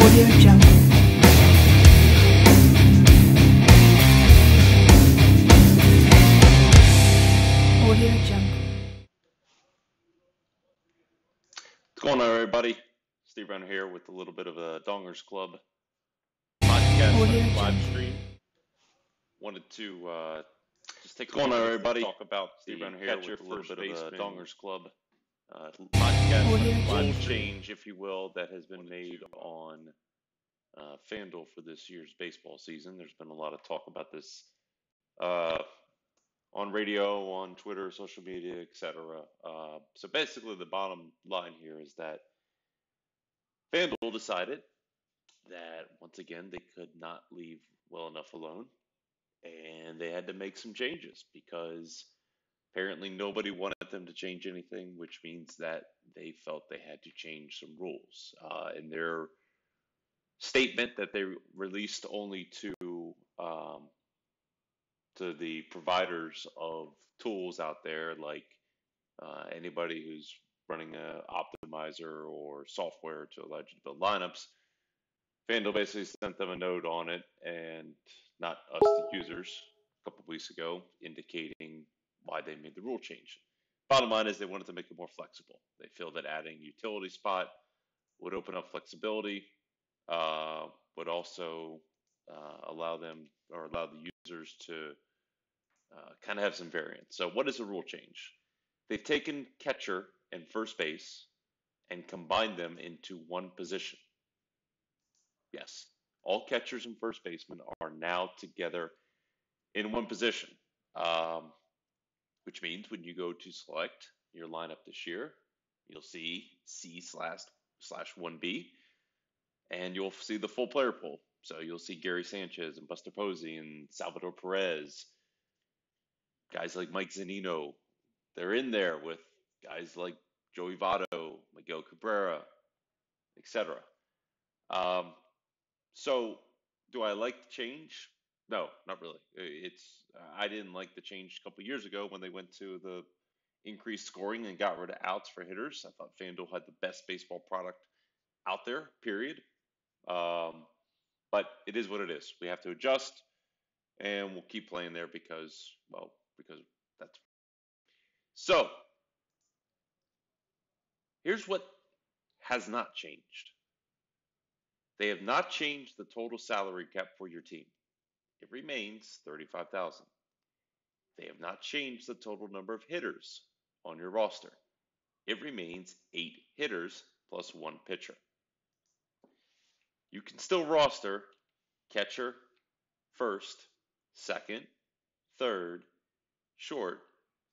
What's going on, everybody? Steve Renner here with a little bit of a Dongers Club podcast live stream. Wanted to just take a moment to talk about Steve Renner here with a little bit of a Dongers Club podcast rule change, if you will, that has been made on FanDuel for this year's baseball season. There's been a lot of talk about this on radio, on Twitter, social media, etc. So basically, the bottom line here is that FanDuel decided that once again they could not leave well enough alone, and they had to make some changes because apparently nobody wanted them to change anything, which means that they felt they had to change some rules. In their statement that they released only to the providers of tools out there, like anybody who's running an optimizer or software to allow you to build lineups, FanDuel basically sent them a note on it, and not us, the users, a couple of weeks ago, indicating why they made the rule change. Bottom line is they wanted to make it more flexible. They feel that adding utility spot would open up flexibility, would also allow them or allow the users to kind of have some variance. So what is a rule change? They've taken catcher and first base and combined them into one position. Yes, all catchers and first basemen are now together in one position, which means when you go to select your lineup this year, you'll see C/1B, and you'll see the full player pool. So you'll see Gary Sanchez and Buster Posey and Salvador Perez, guys like Mike Zunino. They're in there with guys like Joey Votto, Miguel Cabrera, etc. So do I like the change? No, not really. I didn't like the change a couple years ago when they went to the increased scoring and got rid of outs for hitters. I thought FanDuel had the best baseball product out there, period. But it is what it is. We have to adjust, and we'll keep playing there because that's. So here's what has not changed. They have not changed the total salary cap for your team. It remains $35,000. They have not changed the total number of hitters on your roster. It remains 8 hitters plus 1 pitcher. You can still roster catcher, first, second, third, short,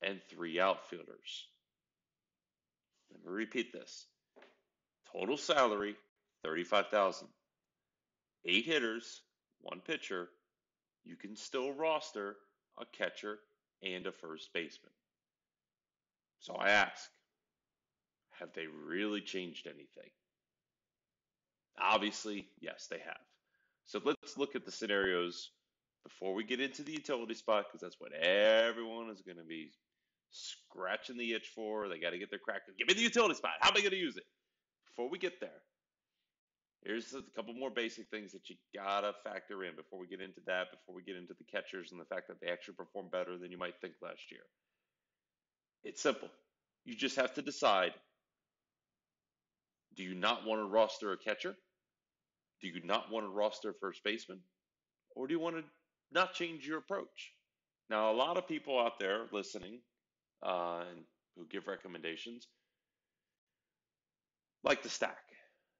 and 3 outfielders. Let me repeat this. Total salary, $35,000. 8 hitters, 1 pitcher. You can still roster a catcher and a first baseman. So I ask, have they really changed anything? Obviously, yes, they have. So let's look at the scenarios before we get into the utility spot, because that's what everyone is going to be scratching the itch for. They got to get their cracker. Give me the utility spot. How am I going to use it? Before we get there, here's a couple more basic things that you got to factor in before we get into that, before we get into the catchers and the fact that they actually perform better than you might think last year. It's simple. You just have to decide, do you not want to roster a catcher? Do you not want to roster a first baseman? Or do you want to not change your approach? Now, a lot of people out there listening and who give recommendations like to stack.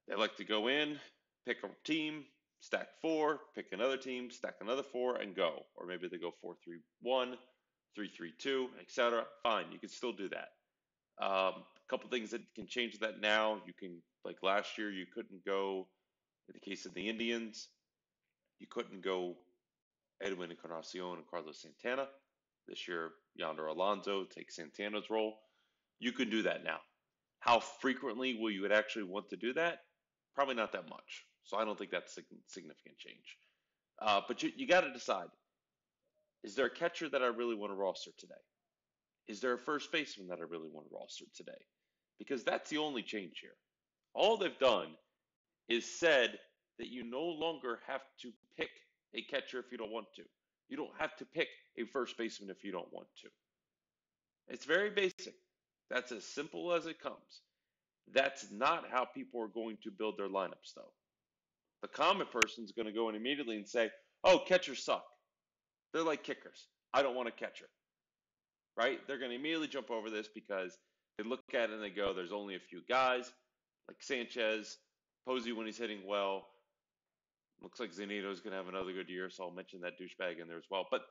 They like to go in, pick a team, stack 4, pick another team, stack another 4, and go. Or maybe they go 4-3-1, 3-3-2, etc. Fine, you can still do that. A couple things that can change that now. You can, like last year, you couldn't go, in the case of the Indians, you couldn't go Edwin Encarnacion and Carlos Santana. This year, Yonder Alonso takes Santana's role. You can do that now. How frequently will you actually want to do that? Probably not that much. So I don't think that's a significant change. But you got to decide, is there a catcher that I really want to roster today? Is there a first baseman that I really want to roster today? Because that's the only change here. All they've done is said that you no longer have to pick a catcher if you don't want to. You don't have to pick a first baseman if you don't want to. It's very basic. That's as simple as it comes. That's not how people are going to build their lineups, though. The common person is going to go in immediately and say, oh, catchers suck. They're like kickers. I don't want a catcher. Right? They're going to immediately jump over this because they look at it and they go, there's only a few guys like Sanchez, Posey when he's hitting well. Looks like Zanito's going to have another good year, so I'll mention that douchebag in there as well. But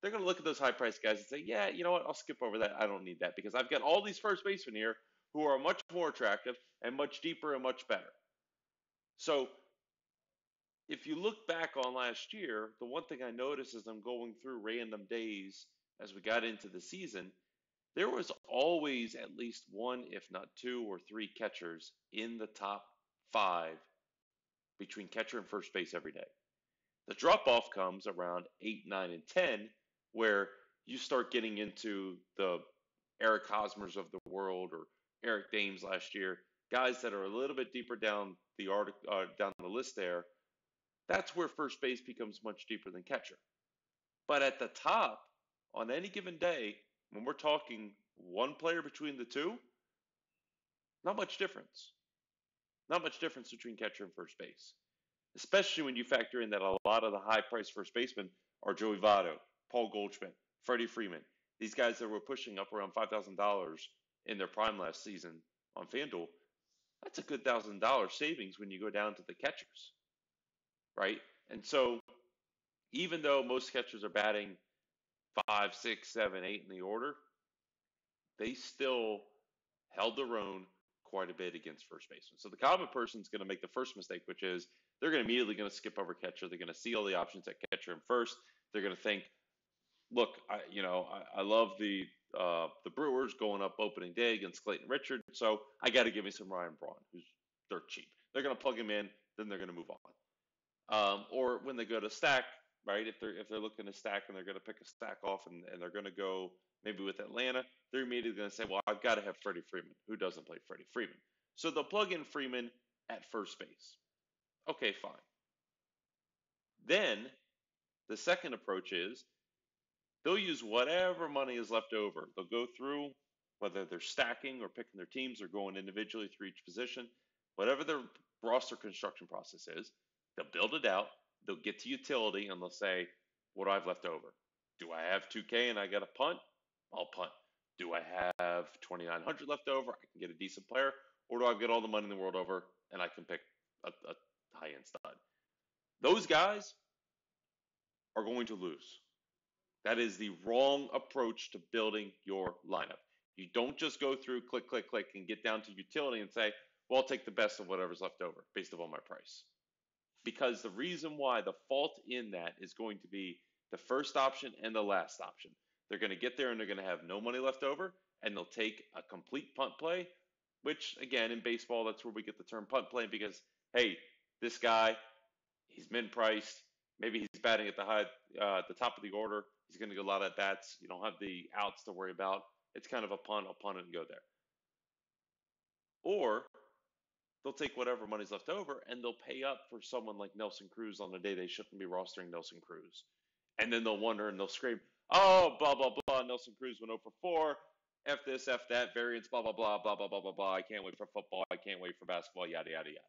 they're going to look at those high-priced guys and say, yeah, you know what, I'll skip over that. I don't need that because I've got all these first basemen here who are much more attractive and much deeper and much better. So if you look back on last year, the one thing I noticed as I'm going through random days as we got into the season, there was always at least one, if not two or three catchers in the top 5 between catcher and first base every day. The drop-off comes around 8, 9, and 10, where you start getting into the Eric Hosmers of the world or Eric Dames last year, guys that are a little bit deeper down the list there. That's where first base becomes much deeper than catcher. But at the top, on any given day, when we're talking one player between the two, not much difference. Not much difference between catcher and first base. Especially when you factor in that a lot of the high-priced first basemen are Joey Votto, Paul Goldschmidt, Freddie Freeman. These guys that were pushing up around $5,000 in their prime last season on FanDuel, that's a good $1,000 savings when you go down to the catchers, right? And so even though most catchers are batting 5, 6, 7, 8 in the order, they still held their own quite a bit against first baseman. So the common person is going to make the first mistake, which is they're going to immediately going to skip over catcher. They're going to see all the options at catcher and first. They're going to think, look, I love the Brewers going up opening day against Clayton Richard, so I got to give me some Ryan Braun, who's dirt cheap. They're going to plug him in, then they're going to move on. Or when they go to stack, right? If they're looking to stack and they're going to pick a stack off and they're going to go maybe with Atlanta, they're immediately going to say, well, I've got to have Freddie Freeman. Who doesn't play Freddie Freeman? So they'll plug in Freeman at first base. Okay, fine. Then the second approach is they'll use whatever money is left over. They'll go through, whether they're stacking or picking their teams or going individually through each position, whatever their roster construction process is, they'll build it out. They'll get to utility and they'll say, what do I have left over? Do I have 2K and I got a punt? I'll punt. Do I have 2,900 left over? I can get a decent player. Or do I get all the money in the world over and I can pick a high-end stud? Those guys are going to lose. That is the wrong approach to building your lineup. You don't just go through, click, click, click, and get down to utility and say, well, I'll take the best of whatever's left over based upon my price. Because the reason why the fault in that is going to be the first option and the last option. They're going to get there and they're going to have no money left over, and they'll take a complete punt play, which, again, in baseball, that's where we get the term punt play because, hey, this guy, he's min-priced. Maybe he's batting at the top of the order. He's going to get a lot of bats. You don't have the outs to worry about. It's kind of a punt. I'll punt it and go there. Or they'll take whatever money's left over and they'll pay up for someone like Nelson Cruz on the day they shouldn't be rostering Nelson Cruz. And then they'll wonder and they'll scream, oh, blah, blah, blah, Nelson Cruz went 0 for 4. F this, F that, variance, blah, blah, blah, blah, blah, blah, blah, blah. I can't wait for football. I can't wait for basketball, yada, yada, yada.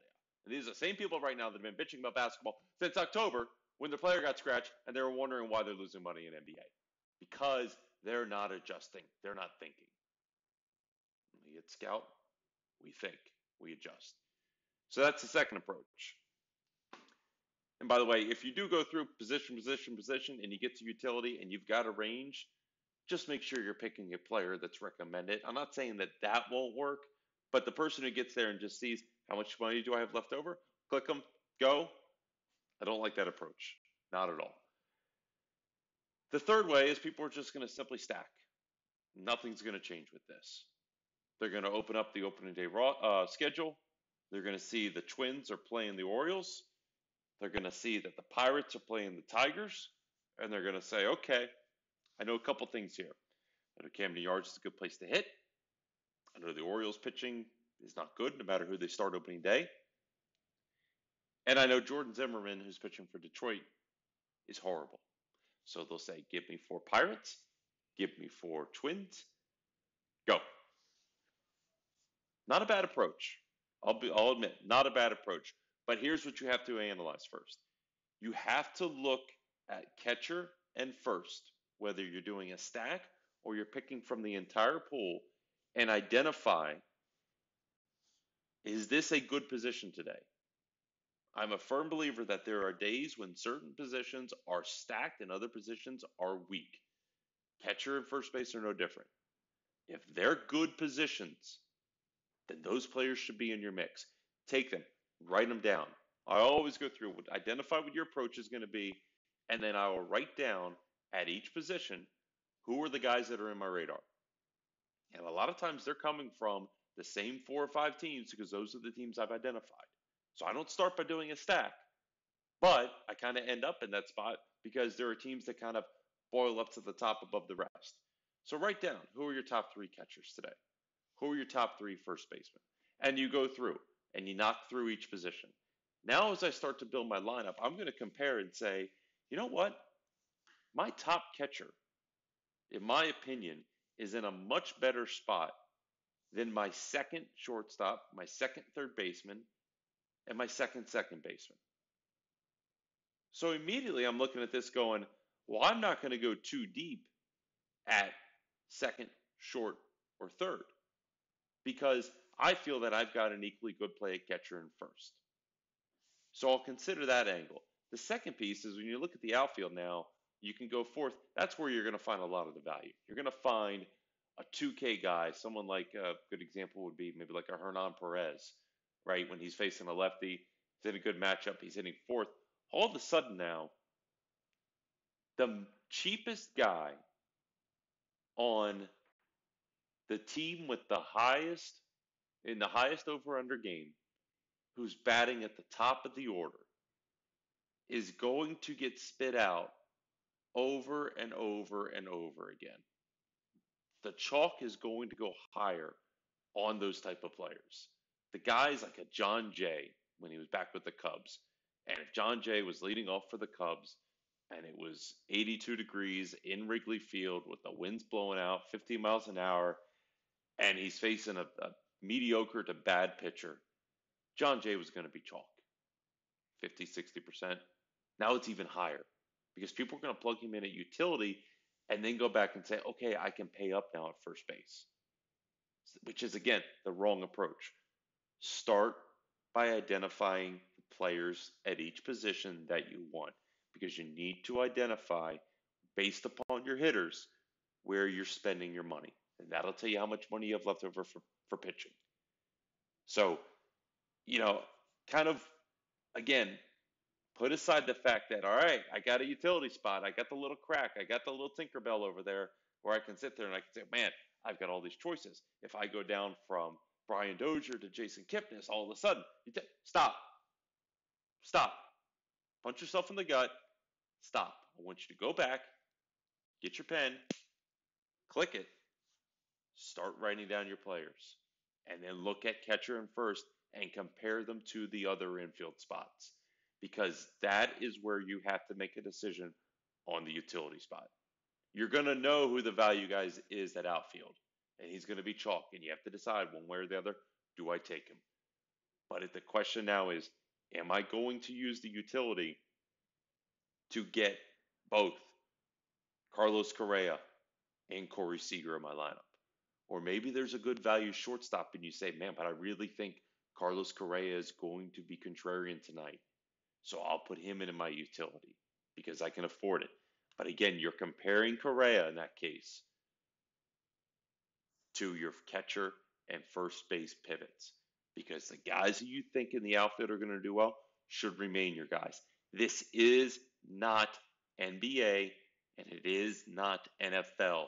And these are the same people right now that have been bitching about basketball since October when their player got scratched and they were wondering why they're losing money in NBA. Because they're not adjusting. They're not thinking. We at Scout, we think, we adjust. So that's the second approach. And by the way, if you do go through position, and you get to utility and you've got a range, just make sure you're picking a player that's recommended. I'm not saying that won't work, but the person who gets there and just sees how much money do I have left over, click them, go. I don't like that approach. Not at all. The third way is people are just going to simply stack. Nothing's going to change with this. They're going to open up the opening day schedule. They're going to see the Twins are playing the Orioles. They're going to see that the Pirates are playing the Tigers. And they're going to say, okay, I know a couple things here. I know Camden Yards is a good place to hit. I know the Orioles pitching is not good no matter who they start opening day. And I know Jordan Zimmerman, who's pitching for Detroit, is horrible. So they'll say, give me 4 Pirates, give me 4 Twins, go. Not a bad approach. I'll admit, not a bad approach. But here's what you have to analyze first. You have to look at catcher and first, whether you're doing a stack or you're picking from the entire pool, and identify, is this a good position today? I'm a firm believer that there are days when certain positions are stacked and other positions are weak. Catcher and first base are no different. If they're good positions, then those players should be in your mix. Take them, write them down. I always go through, identify what your approach is going to be, and then I will write down at each position who are the guys that are in my radar. And a lot of times they're coming from the same 4 or 5 teams because those are the teams I've identified. So I don't start by doing a stack, but I kind of end up in that spot because there are teams that kind of boil up to the top above the rest. So write down, who are your top 3 catchers today? Who are your top 3 first basemen? And you go through and you knock through each position. Now, as I start to build my lineup, I'm going to compare and say, you know what? My top catcher, in my opinion, is in a much better spot than my second shortstop, my second third baseman, and my second baseman. So immediately I'm looking at this going, well, I'm not going to go too deep at second, short, or third because I feel that I've got an equally good play at catcher and first. So I'll consider that angle. The second piece is when you look at the outfield now, you can go fourth. That's where you're going to find a lot of the value. You're going to find a 2K guy, someone like a good example would be maybe like a Hernan Perez, right? When he's facing a lefty, he's in a good matchup, he's hitting fourth. All of a sudden now, the cheapest guy on the team with the highest, in the highest over-under game, who's batting at the top of the order, is going to get spit out over and over and over again. The chalk is going to go higher on those type of players. The guys like a John Jay when he was back with the Cubs. And if John Jay was leading off for the Cubs and it was 82 degrees in Wrigley Field with the winds blowing out 15 miles an hour and he's facing a mediocre to bad pitcher, John Jay was going to be chalk. 50, 60%. Now it's even higher because people are going to plug him in at utility and then go back and say, okay, I can pay up now at first base, which is, again, the wrong approach. Start by identifying the players at each position that you want because you need to identify, based upon your hitters, where you're spending your money. And that'll tell you how much money you have left over for pitching. So, kind of, again, put aside the fact that, all right, I got a utility spot. I got the little crack. I got the little Tinkerbell over there where I can sit there and I can say, man, I've got all these choices. If I go down from Brian Dozier to Jason Kipnis, all of a sudden, stop. Punch yourself in the gut. Stop. I want you to go back, get your pen, click it, start writing down your players, and then look at catcher and first and compare them to the other infield spots. Because that is where you have to make a decision on the utility spot. You're going to know who the value guy is at outfield, and he's going to be chalk, and you have to decide one way or the other, do I take him? But the question now is, am I going to use the utility to get both Carlos Correa and Corey Seager in my lineup? Or maybe there's a good value shortstop, and you say, man, but I really think Carlos Correa is going to be contrarian tonight. So I'll put him in my utility because I can afford it. But again, you're comparing Correa in that case to your catcher and first base pivots because the guys that you think in the outfield are going to do well should remain your guys. This is not NBA and it is not NFL.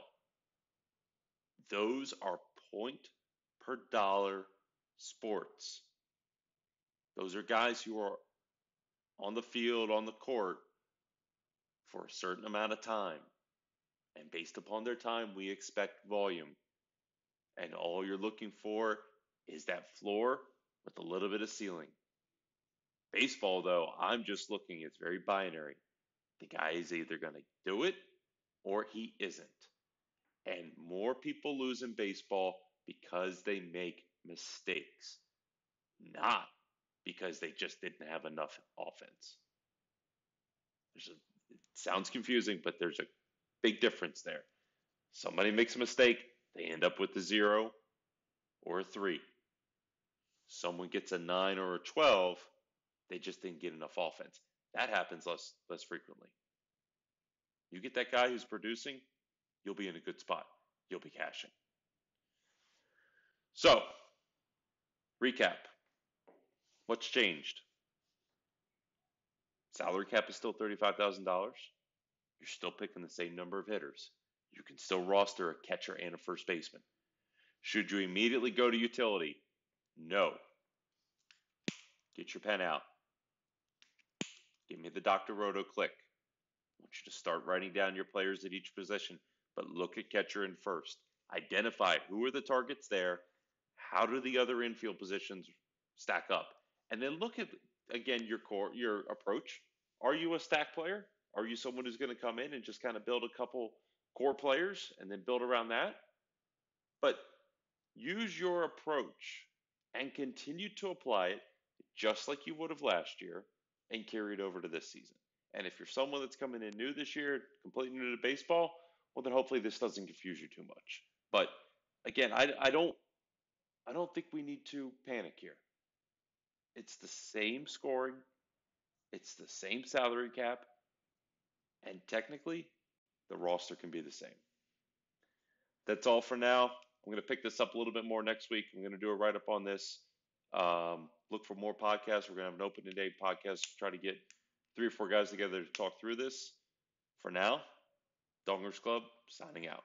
Those are point per dollar sports. Those are guys who are on the field, on the court, for a certain amount of time. And based upon their time, we expect volume. And all you're looking for is that floor with a little bit of ceiling. Baseball, though, I'm just looking, it's very binary. The guy is either going to do it or he isn't. And more people lose in baseball because they make mistakes, not because they just didn't have enough offense. It sounds confusing, but there's a big difference there. Somebody makes a mistake, they end up with a 0 or a 3. Someone gets a 9 or a 12, they just didn't get enough offense. That happens less frequently. You get that guy who's producing, you'll be in a good spot. You'll be cashing. So, recap. What's changed? Salary cap is still $35,000. You're still picking the same number of hitters. You can still roster a catcher and a first baseman. Should you immediately go to utility? No. Get your pen out. Give me the Dr. Roto click. I want you to start writing down your players at each position, but look at catcher and first. Identify who are the targets there, how do the other infield positions stack up, and then look at, again, your approach. Are you a stack player? Are you someone who's going to come in and just kind of build a couple core players and then build around that? But use your approach and continue to apply it just like you would have last year and carry it over to this season. And if you're someone that's coming in new this year, completely new to baseball, well, then hopefully this doesn't confuse you too much. But again, I don't think we need to panic here. It's the same scoring, it's the same salary cap, and technically the roster can be the same. That's all for now. I'm going to pick this up a little bit more next week. I'm going to do a write up on this. Look for more podcasts. We're going to have an opening day podcast to try to get 3 or 4 guys together to talk through this. For now, Donglers Club signing out.